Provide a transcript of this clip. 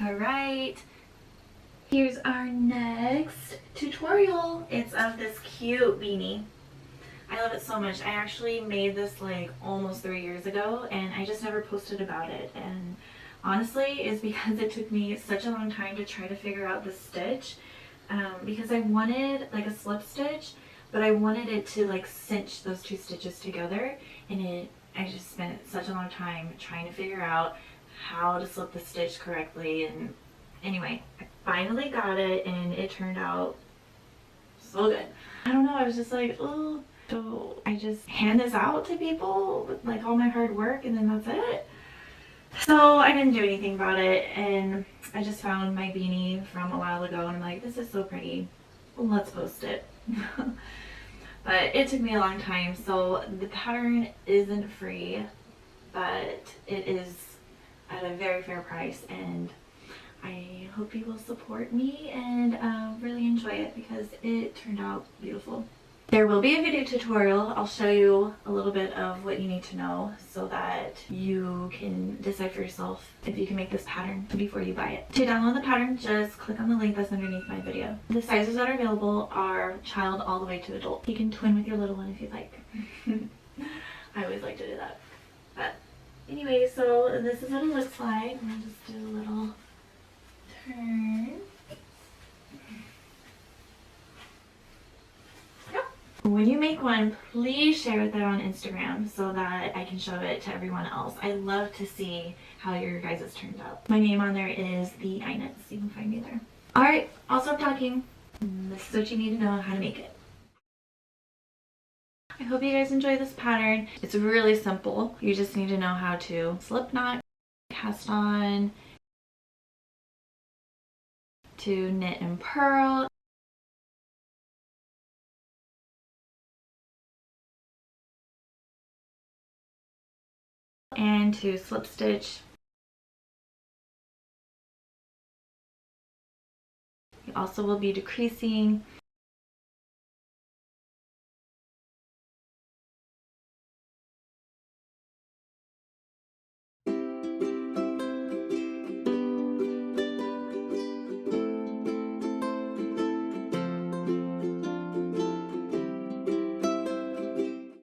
Alright, here's our next tutorial. It's of this cute beanie. I love it so much. I actually made this like almost 3 years ago and I just never posted about it, and honestly it's because it took me such a long time to try to figure out the stitch, because I wanted like a slip stitch, but I wanted it to like cinch those two stitches together, and I just spent such a long time trying to figure out how to slip the stitch correctly. And anyway, I finally got it and it turned out so good. I don't know, I was just like, oh, so I just hand this out to people with like all my hard work and then that's it. So I didn't do anything about it, and I just found my beanie from a while ago and I'm like, this is so pretty, well, let's post it. But it took me a long time, so the pattern isn't free, but it is at a very fair price, and I hope you will support me and really enjoy it because it turned out beautiful. There will be a video tutorial. I'll show you a little bit of what you need to know so that you can decide for yourself if you can make this pattern before you buy it. To download the pattern, just click on the link that's underneath my video. The sizes that are available are child all the way to adult. You can twin with your little one if you'd like. I always like to do that. But anyway, so this is what it looks like. I'm gonna just do a little turn. When you make one, please share that on Instagram so that I can show it to everyone else. I love to see how your guys' turned out. My name on there is the Inets. You can find me there. Alright, I'll stop talking. This is what you need to know how to make it. I hope you guys enjoy this pattern. It's really simple. You just need to know how to slip knot, cast on, to knit and purl, and to slip stitch. You also will be decreasing